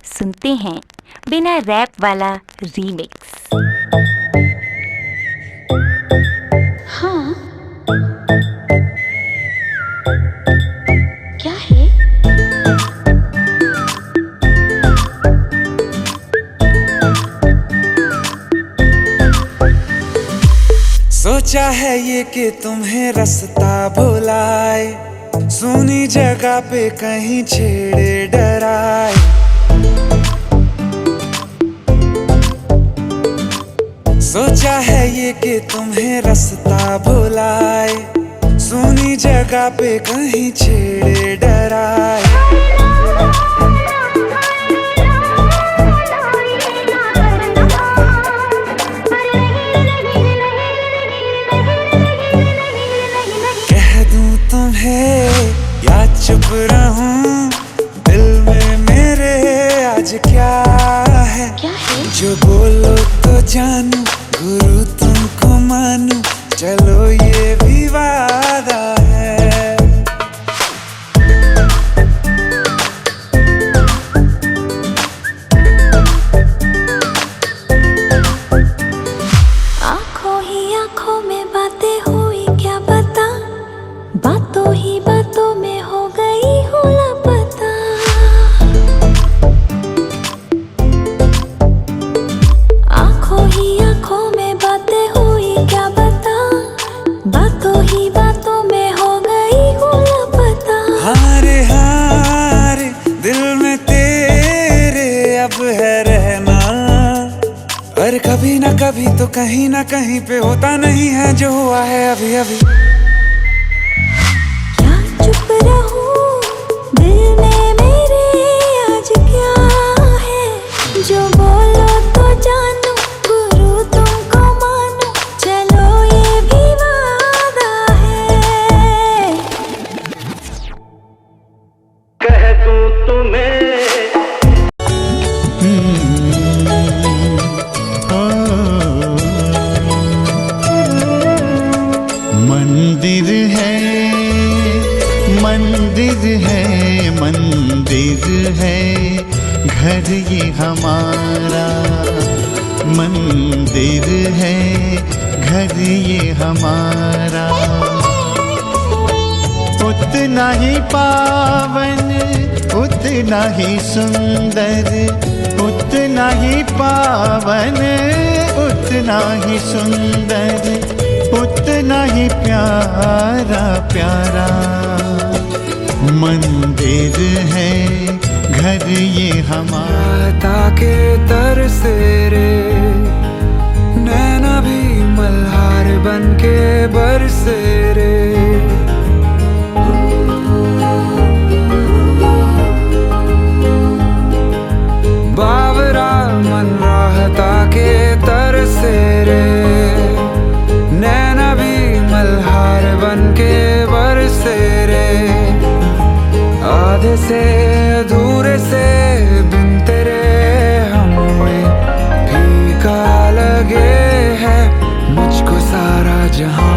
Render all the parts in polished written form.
सुनते हैं बिना रैप वाला रीमिक्स। हाँ, क्या है? सोचा है ये कि तुम्हें रास्ता भुलाए, सुनी जगह पे कहीं छेड़े डराए। सोचा है ये कि तुम्हें रास्ता भुलाए, सुनी जगह पे कहीं छेड़े डराए। कह दूं तुम्हें या चुप रहूं, दिल में मेरे आज क्या है? जो बोलो तो जानू, गुरु तुमको मानू, चलो ये भी वादा है। आंखों ही आंखों में बातें हुई, क्या बता, बातों ही बातों में हो गई हूँ लापता। आंखों ही आंखों में बातें हुई, क्या बता, बातों ही बातों में हो गई हूँ लापता। हारे हारे दिल में तेरे अब है रहना, और कभी ना कभी तो कहीं ना कहीं पे होता नहीं है जो हुआ है अभी अभी। क्या चुप रहूं, दिल में मेरे आज क्या है? जो बोलो तो जानू, गुरु तुमको मानू, चलो ये भी वादा है। कह दूं तुम्हें मंदिर है, मंदिर है, मंदिर है घर ये हमारा। मंदिर है घर ये हमारा। उतना ही पावन, उतना ही सुंदर, उतना ही पावन, उतना ही सुंदर, उतना ही प्यारा प्यारा। मंदिर है घर ये हमारा। ताके तरसे रे नैना भी मल्हार बनके बरसे रे। बावरा मन राहता के तरसे रे, नैना भी मल्हार बनके बरसे रे। आधे से अधूरे से बिन तेरे हमें फीका लगे है मुझको सारा जहां।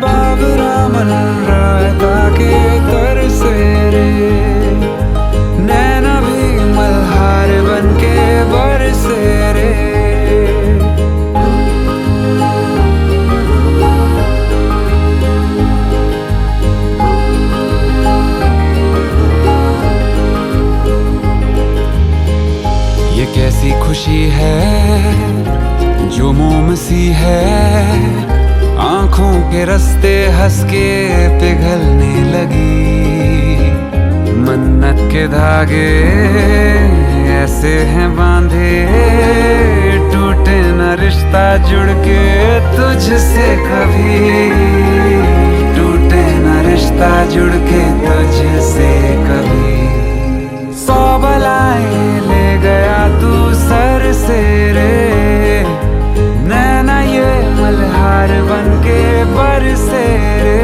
बाबरा मन राता के तरसे रे, नैना भी मल्हार बनके बरसे रे। ये कैसी खुशी है जो मोम सी है, आंखों के रास्ते हंस के पिघलने लगी। मन्नत के धागे ऐसे हैं बांधे, टूटे न रिश्ता जुड़ के तुझसे कभी, टूटे न रिश्ता जुड़ के तुझसे कभी। 100 बलाएं ले गया तू सर से रे, नैना ये मल्हार बनके बरसे रे।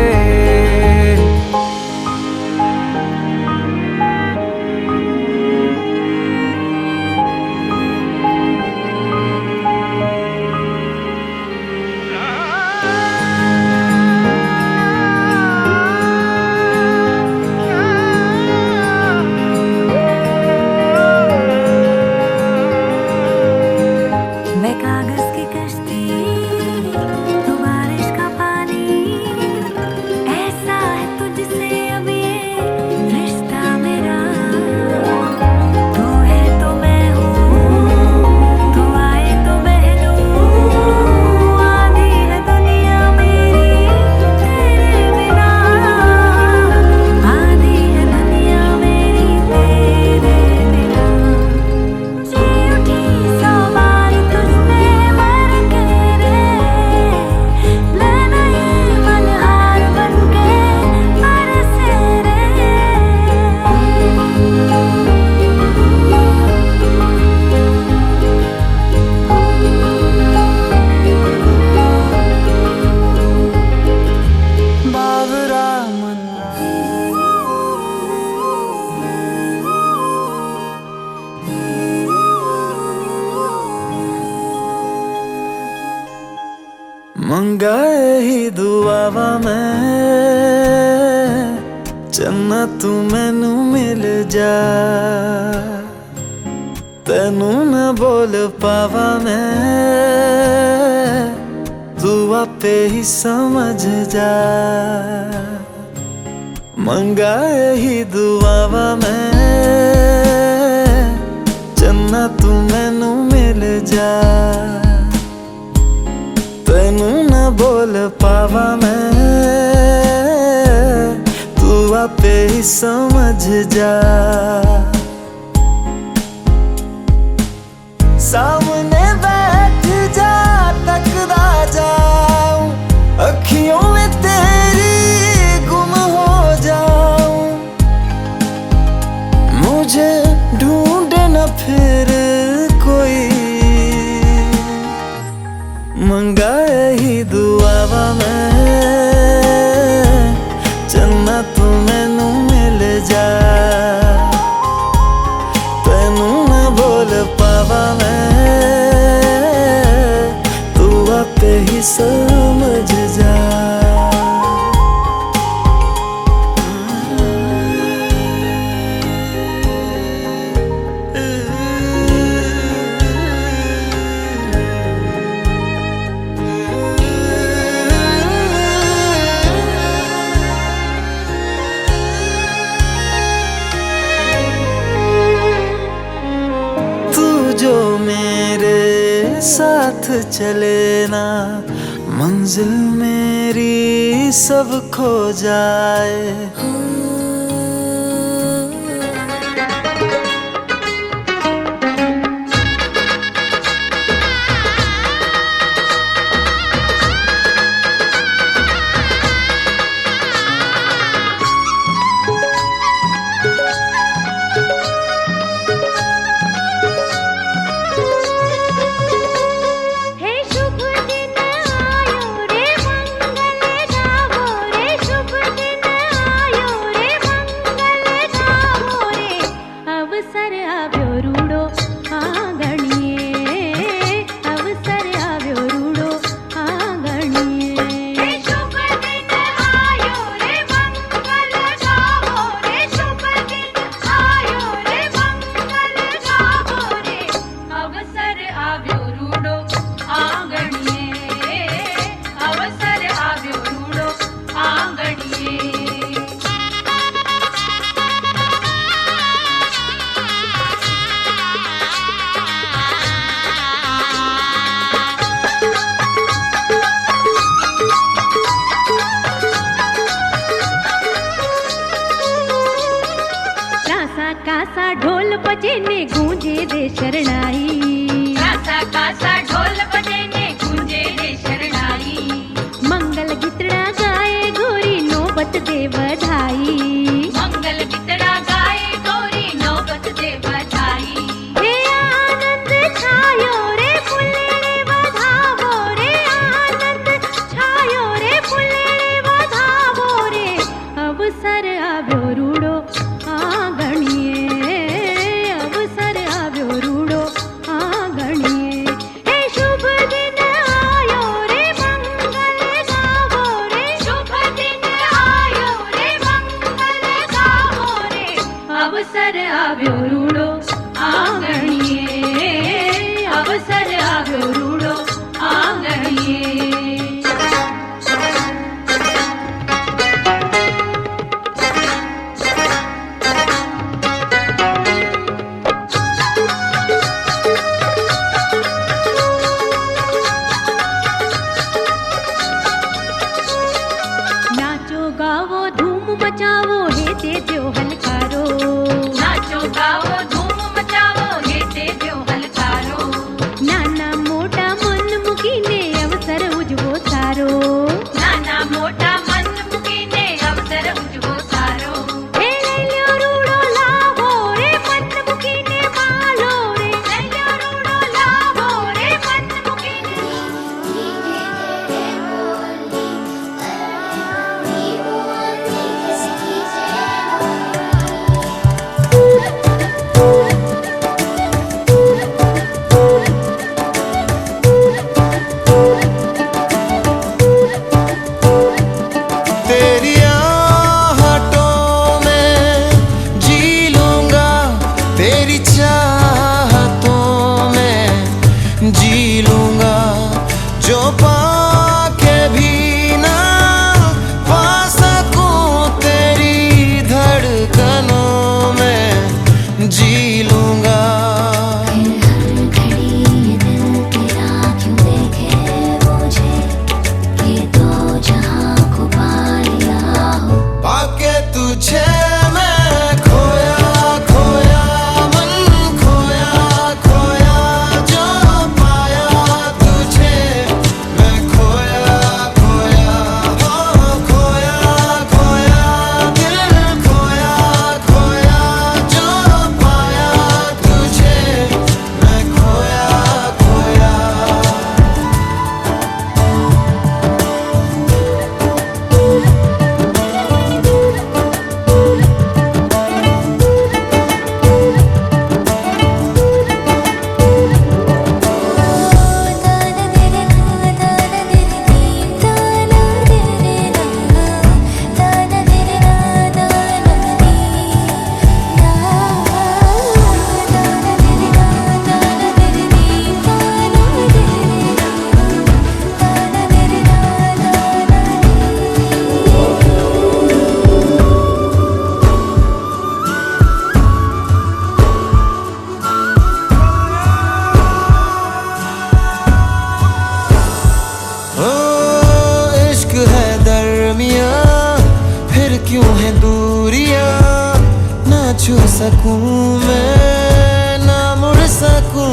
मंगाए ही दुआवा मैं चन्ना तू मैनू मिल जा तेनू न बोल पावा मैं तू आपे ही समझ जा मंगाए ही दुआवा मैं चन्ना तू मैनू मिल जा तेनू न बोल पावा मैं तू आपे ही समझ जा सामने बैठ जा तकदा जाऊं अखियों में तेरी गुम हो जाऊं मुझे ढूंढे न फिर कोई मंगाए ही दुआवा मैं चन्ना तू मैनू मिल जा तेनू न बोल पावा मैं तू आपे ही समझ जा जो मेरे साथ चले ना मंजिल मेरी सब खो जाए कासा ढोल बजे ने गूंजे रे शरणाई कासा कासा ढोल बजे ने गूंजे रे शरणाई मंगल गीतड़ा गाए गोरी नौबत दे बधाई मंगल गीतड़ा गाए गोरी नौबत दे बधाई हे आनंद छायो रे फुल्लेड़े बधावो रे आनंद छायो रे फुल्लेड़े बधावो रे अवसर आव्यो रूड़ो अवसर आव्यो रूड़ो आंगणिए अवसर आव्यो रूड़ो आंगणिए नाचो गावो धूम मचावो हे तेजो हलकारो नाचो गावो सकूं मैं, ना मुड़ सकूं।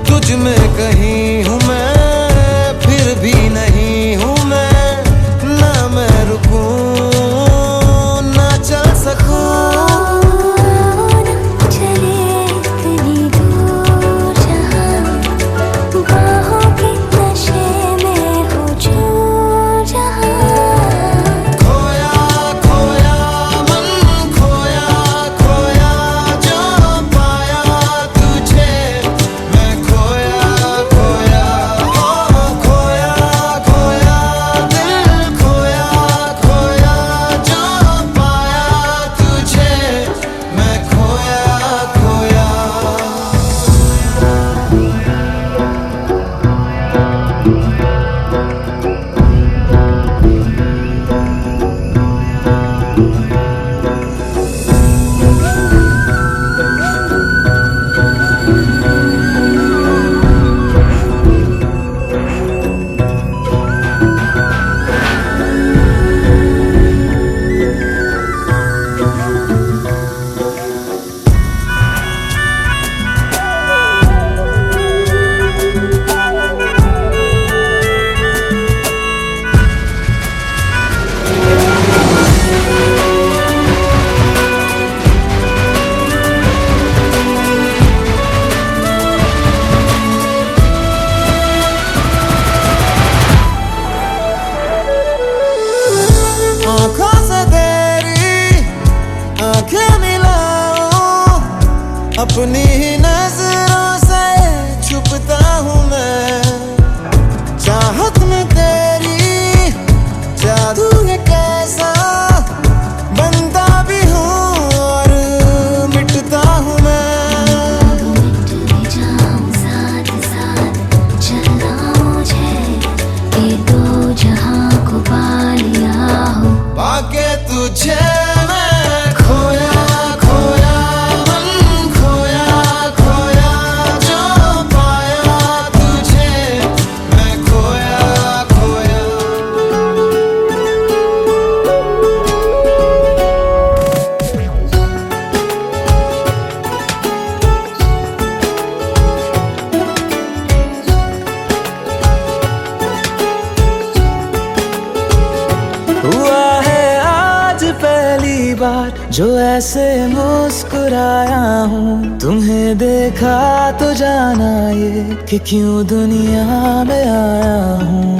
तुझ में कहीं हूँ मैं, फिर भी नहीं हूँ मैं, ना मैं रुकूं ना चल सकूं। अपनी ही नजरों से छुपता हूँ मैं, चाहत में तेरी जादू है कैसा, बनता भी हूँ और मिटता हूँ मैं। मिट भी जाऊं साथ साथ चलना मुझे, ये दो जहां को पा लिया हो। पाके तुझे मैं खोया खोया हुआ है आज पहली बार जो ऐसे मुस्कुराया हूँ। तुम्हें देखा तो जाना ये कि क्यों दुनिया में आया हूँ।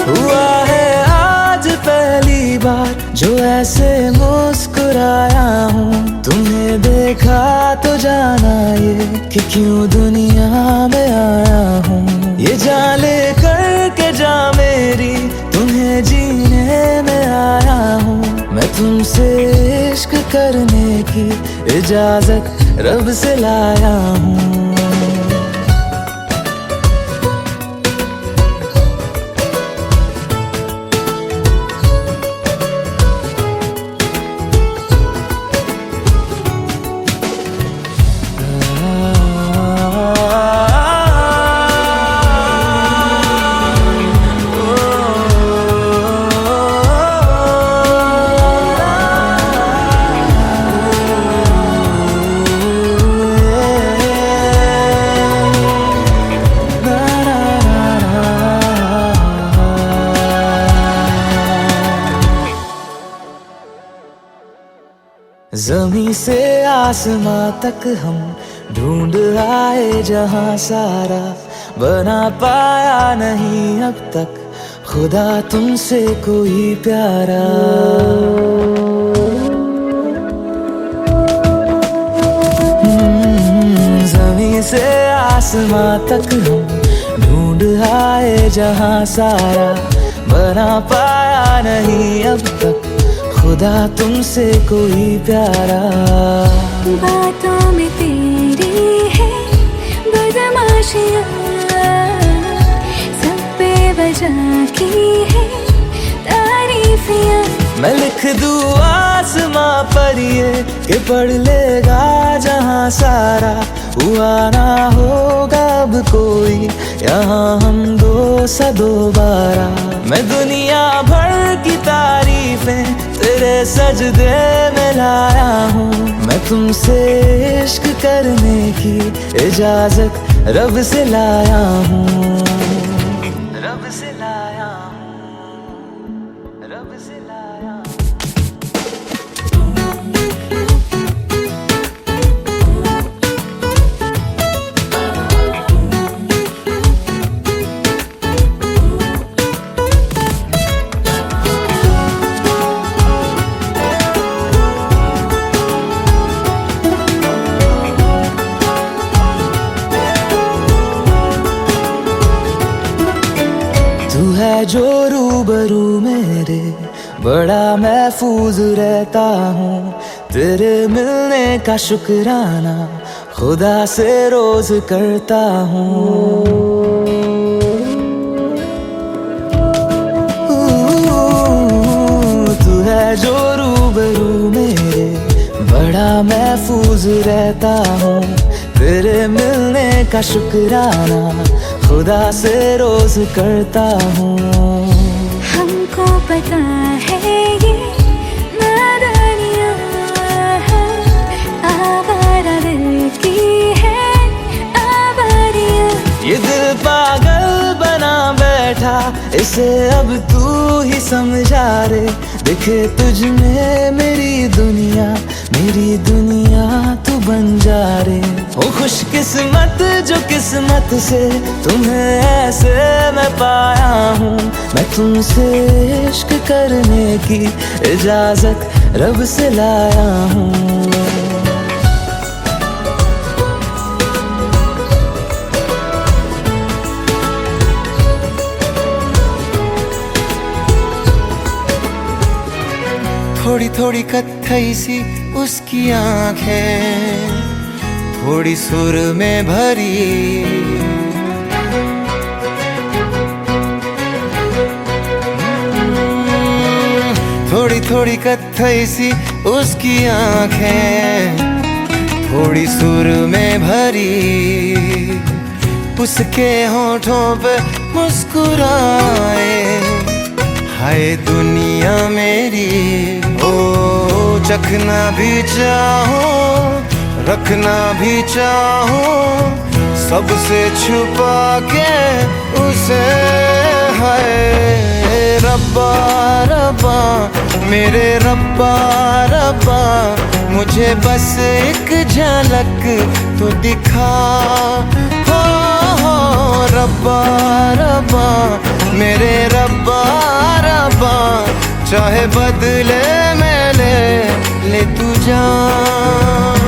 हुआ है आज पहली बार जो ऐसे मुस्कुराया हूँ। तुम्हें देखा तो जाना ये कि क्यों दुनिया में आया हूँ। ये जान ले करके जा मेरी, तुम्हें जीने में आया हूँ। मैं तुमसे इश्क करने की इजाजत रब से लाया हूँ। ज़मीं से आसमां तक हम ढूंढ आए जहां सारा, बना पाया नहीं अब तक खुदा तुमसे कोई प्यारा। ज़मीं से आसमां तक हम ढूंढ आए जहां सारा, बना पाया नहीं अब तक खुदा तुमसे कोई प्यारा। बातों में तेरी है बदमाशियाँ, सब पे वजह की है तारीफियाँ। मैं लिख दूँ आसमां पर ये कि पढ़ लेगा जहां सारा, हुआ ना होगा अब कोई यहाँ हम दो सा दोबारा। मैं दुनिया भर की तारीफें तेरे सजदे में लाया हूँ। मैं तुमसे इश्क करने की इजाजत रब से लाया हूँ, रब से लाया हूँ, रब से लाया हूँ। तू है जो रूबरू मेरे, बड़ा महफूज रहता हूँ। तेरे मिलने का शुक्राना खुदा से रोज करता हूँ। तू है जो रूबरू मेरे, बड़ा महफूज रहता हूँ। तेरे मिलने का शुक्राना खुदा से रोज करता हूँ। हमको पता है ये नादानियाँ है, आवारा दिल की है आवारियाँ। ये दिल पागल बना बैठा, इसे अब तू ही समझा रे। दिखे तुझ में मेरी दुनिया तू बन जा रे। ओ खुशकिस्मत जो किस्मत से तुम्हें ऐसे मैं पाया हूँ। मैं तुमसे इश्क करने की इजाजत रब से लाया हूँ। थोड़ी थोड़ी कत्थई सी उसकी आंखें, थोड़ी सुर में भरी। थोड़ी थोड़ी कत्थई सी उसकी आंखें, थोड़ी सुर में भरी। उसके होठों पे मुस्कुराए, हाय दुनिया मेरी। ओ चखना भी चाहो, रखना भी चाहो, सबसे छुपा के उसे। हाय रब्बा रब्बा मेरे रब्बा रब्बा, मुझे बस एक झलक तो दिखा। हो रब्बा रब्बा मेरे रब्बा रब्बा, चाहे बदले में ले तू जान।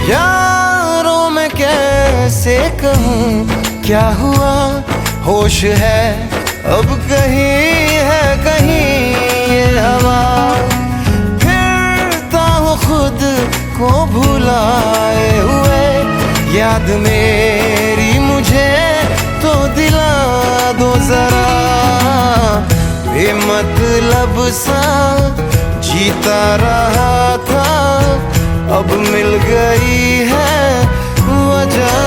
यारों मैं कैसे कहूँ क्या हुआ, होश है अब कहीं है कहीं ये हवा। फिरता हूँ खुद को भुलाए हुए, याद मेरी मुझे तो दिला दो जरा। बेमतलब सा जीता रहा था, अब मिल गई है वजह।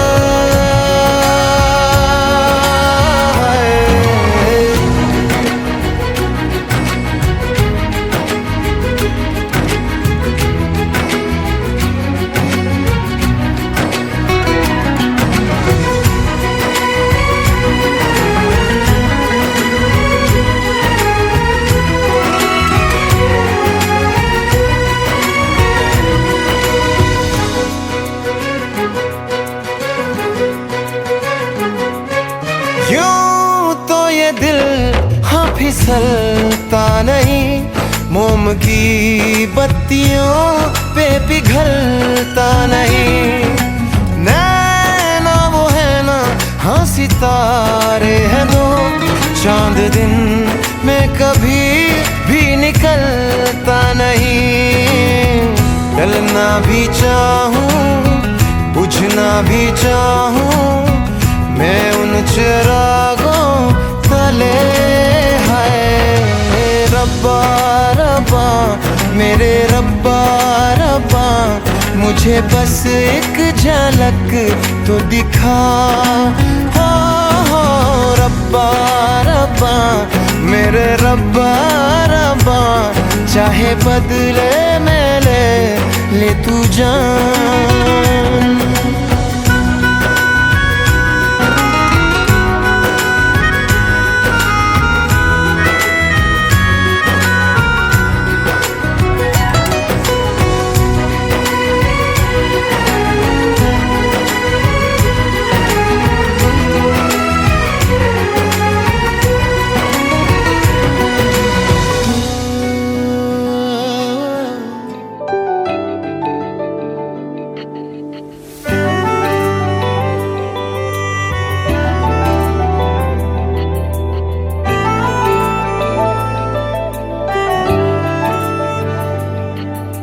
यूं तो ये दिल हाँ फिसलता नहीं, मोम की बत्तियों पे पिघलता नहीं। नैना वो है ना, हाँ सितारे हैं दो, चांद दिन में कभी भी निकलता नहीं। डलना भी चाहूं, बुझना भी चाहूं, मैं उन चिरागों तले। है रब्बा रब्बा मेरे रब्बा रब्बा, मुझे बस एक झलक तो दिखा। हो रब्बा रब्बा मेरे रब्बा रब्बा, चाहे बदले में ले तू जान।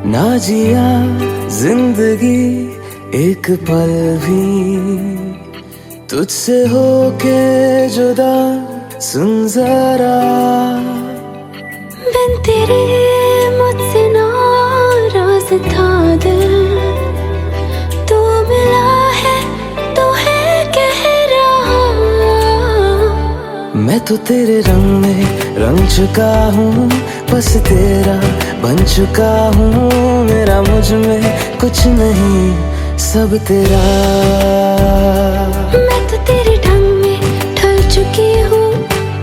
ना जिया जिंदगी एक पल भी तुझसे होके जुदा, सुन जरा बिन तेरे मुझसे नाराज था दिल, तू मिला है तो है कह रहा। मैं तो तेरे रंग में रंग चुका हूँ, बस तेरा बन चुका हूँ। मेरा मुझ में कुछ नहीं, सब तेरा। मैं तो तेरे ढंग में ढल चुकी हूँ,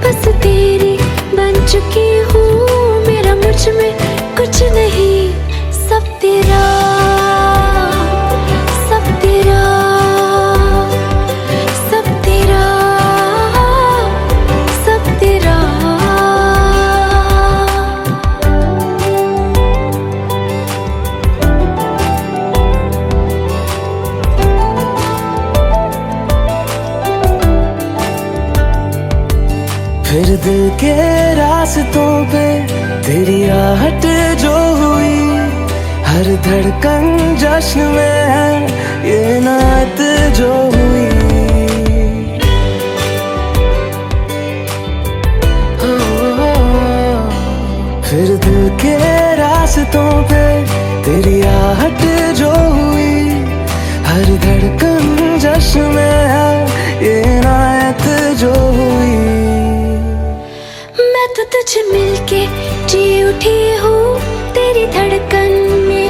बस तेरी बन चुकी हूँ। मेरा मुझ में कुछ नहीं, सब तेरा, सब तेरा, सब तेरा, सब तेरा। फिर दिल के रास्तों पे तेरी आहट जो हुई, हर धड़कन जश्न में है ये नात जो हुई। फिर दिल के रास्तों पे तेरी आहट जो हुई, हर धड़कन जश्न में है ये नात जो हुई। मैं तो तुझे मिलके जी उठी हूँ तेरी धड़कन में।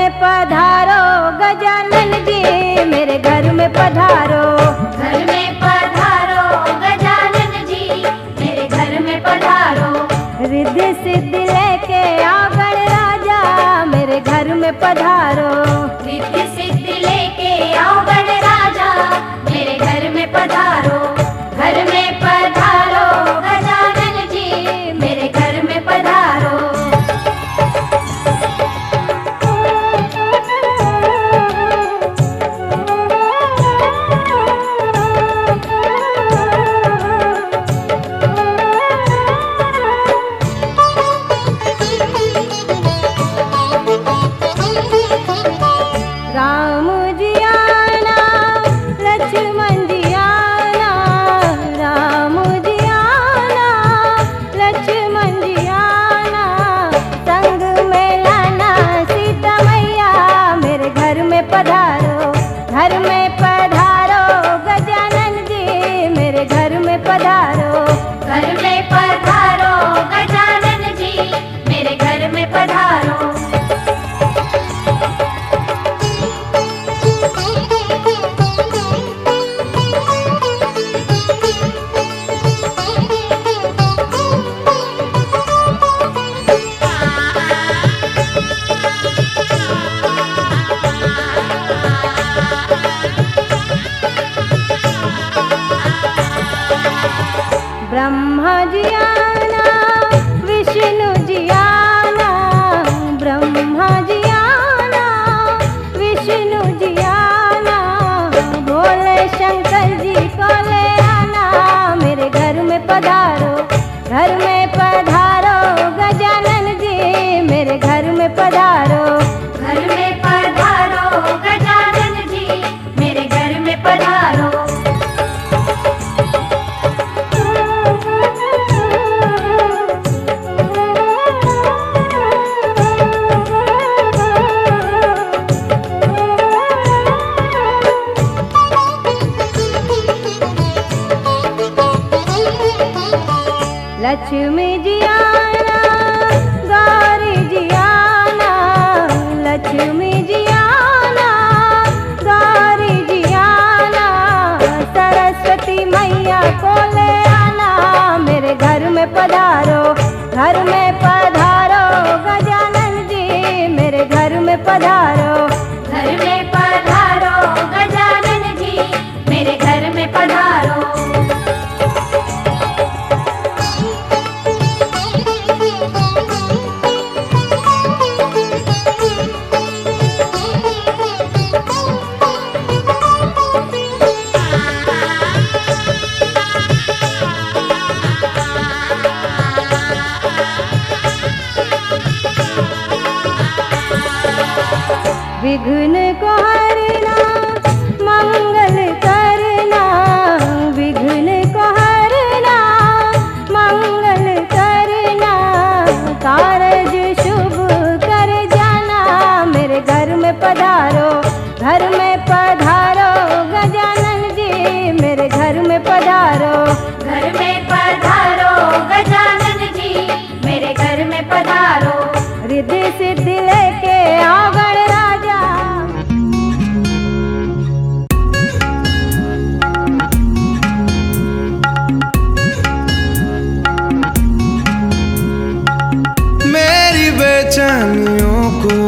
में पधारो गजानन जी, मेरे घर में पधारो। घर में पधारो गजानन जी, मेरे घर में पधारो। रिद्धि सिद्धि लेके आओ गणराजा, मेरे घर में पधारो। रिद्धि सिद्धि लेके आओ गणराजा, मेरे घर में पधारो। घर में पधारो गजानन जी, मेरे घर में पधारो। राम जी आना, लक्ष्मण जी आना, राम जी आना, लक्ष्मण जी आना, संग में लाना सीता मैया, मेरे घर में पधारो। घर में पधारो गजानन जी, मेरे घर में पधारो। घर में पधारो गजानन जी, मेरे घर में पधारो। ब्रह्मा जी आना, विष्णु जी आना, ब्रह्मा जी आना, विष्णु जी आना, भोले शंकर जी को ले आना, मेरे घर में पधारो। घर में पधारो गजानन जी, मेरे घर में पधारो। घर में पधारो गजानन जी, मेरे घर में पधारो। लक्ष्मी जी आना, गौरी जी आना, लक्ष्मी जी आना, गौरी जी आना, सरस्वती मैया को ले आना, मेरे घर में पधारो। घर में पधारो गजानन जी, मेरे घर में पधारो। घर में पधारो गजानन जी, मेरे घर में पधारो। विघ्न को हरना, मंगल करना, विघ्न को हरना, मंगल करना, कारज शुभ कर जाना, मेरे घर में पधारो। घर में पधारो गजानन जी, मेरे घर में पधारो। घर में पधारो गजानन जी, मेरे घर में पधारो। रिद्धि सिद्धि लेके आओ गणराजा। मेरी बेचैनियों को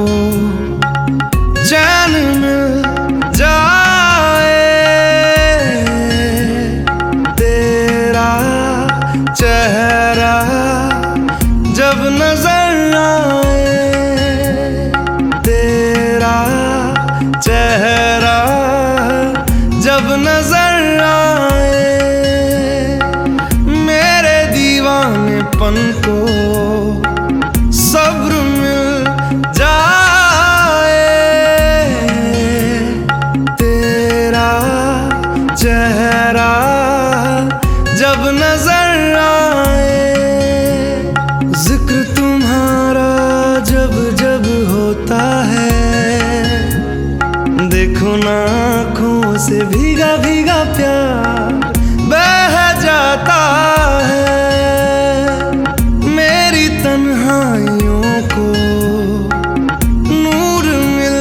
चैन मिल जाए, तेरा चेहरा जब नजर आए, तेरा चेहरा जब नजर आए, मेरे दीवानेपन को सब्र मिल जाए, तेरा चेहरा जब नजर आए, जिक्र तुम्हारा जब जब होता है, देखो ना आँखों से भीगा भीगा प्यार बह जाता है। मेरी तन्हाइयों को नूर मिल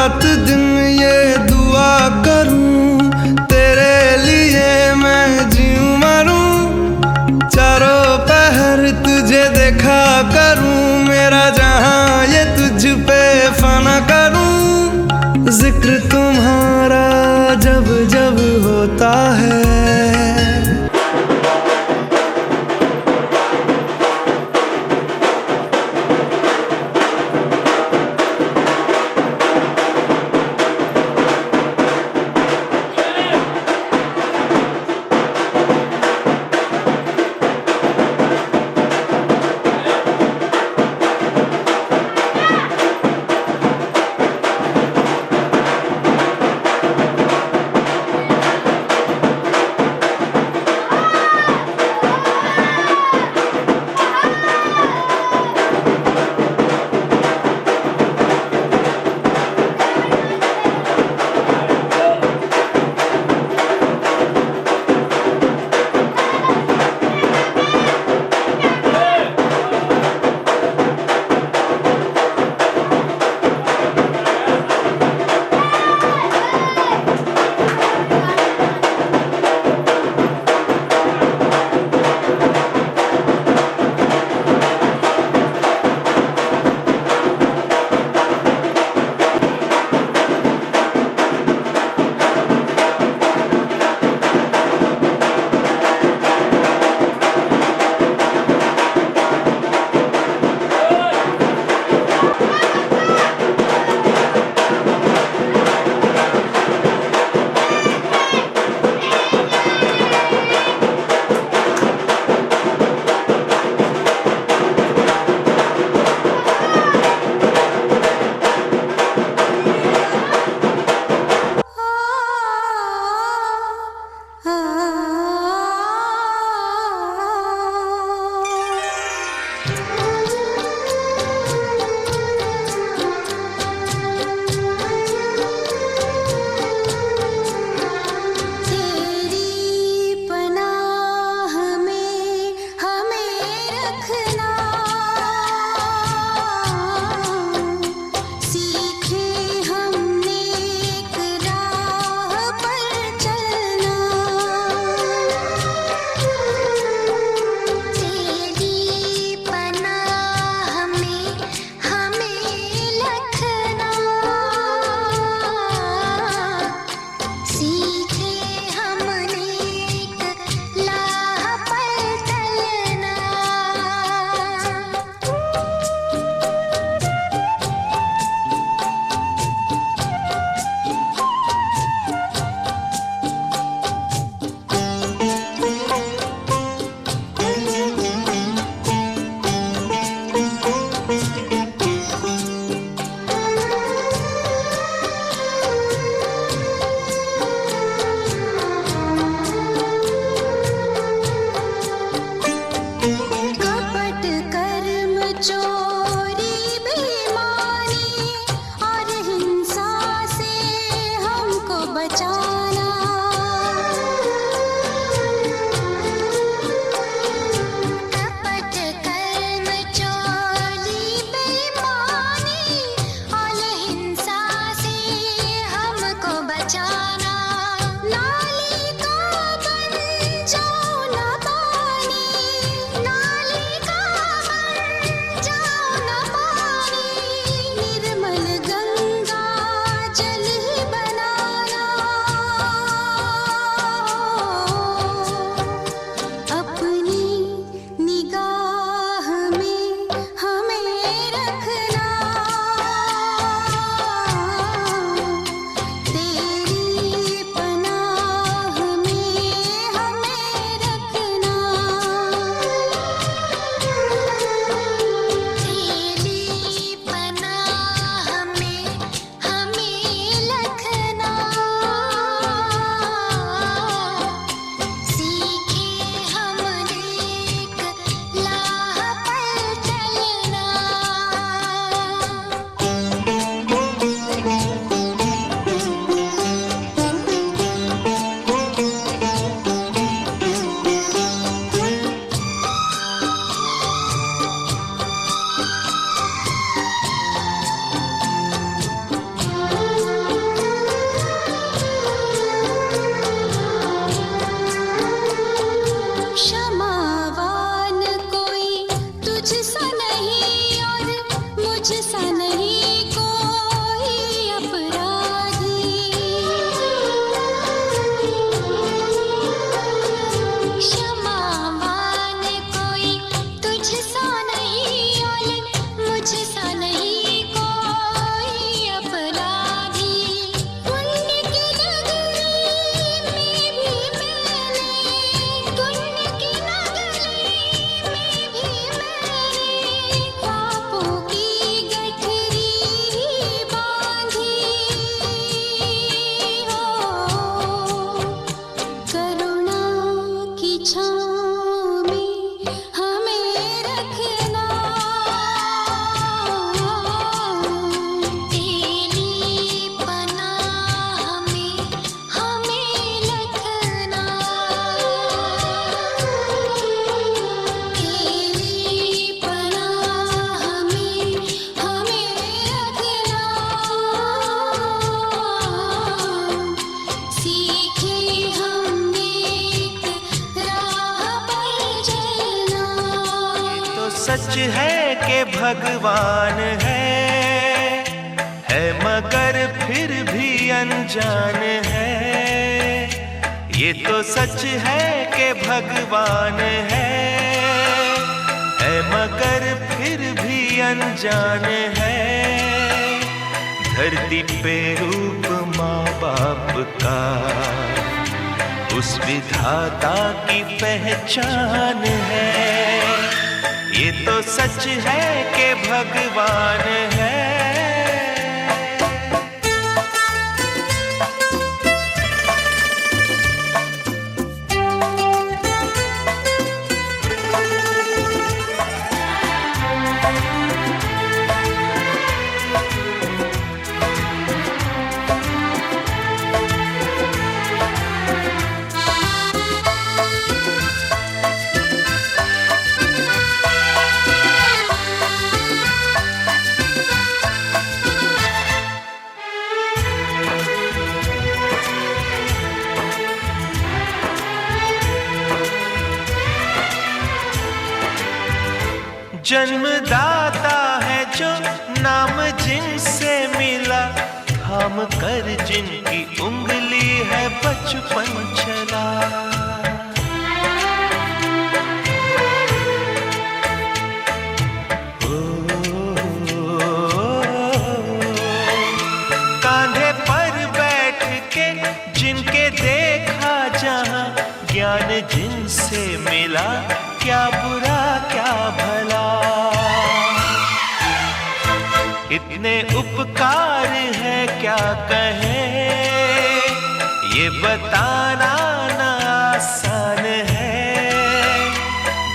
रात दिन ये दुआ करूं, तेरे लिए मैं जीऊं मरूं, चारों पहर तुझे देखा करूं, मेरा जहां ये तुझ पे फना करूं। जिक्र तुम्हारा जब जब होता है, सच है कि भगवान है मगर फिर भी अनजान है। ये तो सच है कि भगवान है मगर फिर भी अनजान है। धरती पे रूप माँ बाप का उस विधाता की पहचान है। ये तो सच है कि भगवान है। जन्मदाता है जो नाम जिनसे मिला, थाम कर जिनकी उंगली है बचपन चला। कांधे पर बैठ के जिनके देखा जहां, ज्ञान जिनसे मिला, क्या बुरा क्या भला। इतने उपकार है क्या कहें, ये बताना ना आसान है।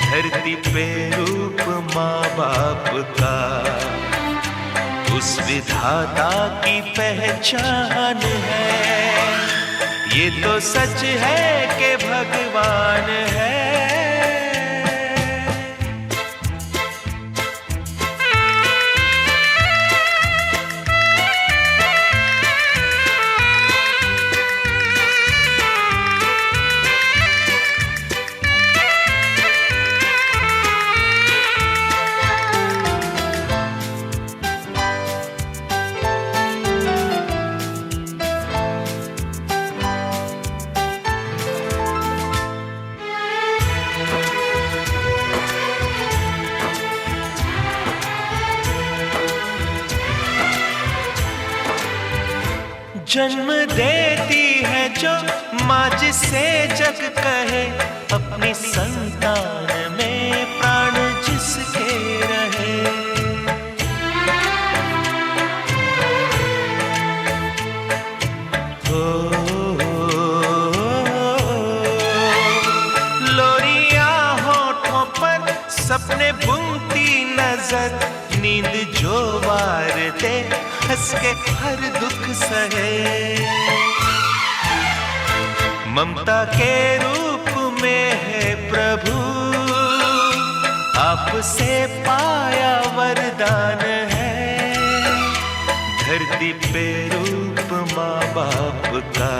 धरती पे रूप माँ बाप का उस विधाता की पहचान है। ये तो सच है कि भगवान है। जन्म देती है जो माँ जिसे जग कहे, अपनी संतान में प्राण जिसके रहे। लोरियां होठों पर सपने बुनती नजर, नींद जो वार दे हंस के हर दुख सहे। ममता के रूप में है प्रभु, आपसे पाया वरदान है। धरती पे रूप माँ बाप का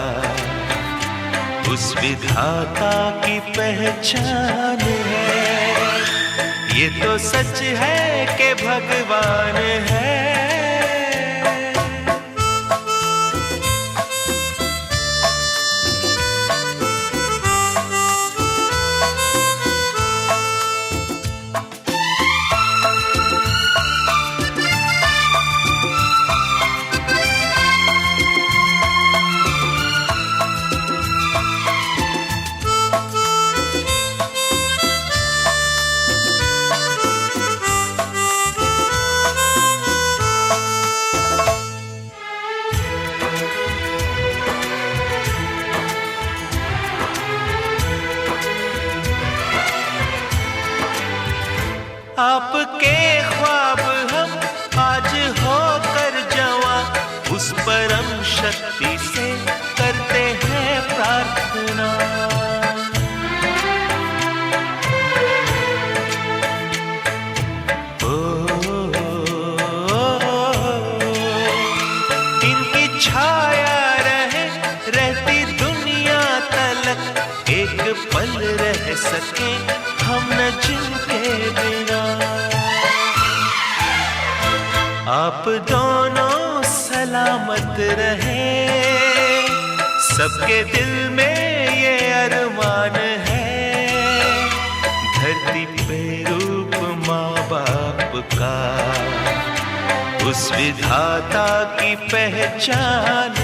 उस विधाता की पहचान है। ये तो सच है कि भगवान है। आपके ख्वाब हम आज होकर जवां, उस परम शक्ति से करते हैं प्रार्थना। इनकी छाया रहे रहती दुनिया तलक, एक पल रह सके हम न जिनके बिना। आप दोनों सलामत रहे, सबके दिल में ये अरमान है, धरती पे रूप माँ बाप का उस विधाता की पहचान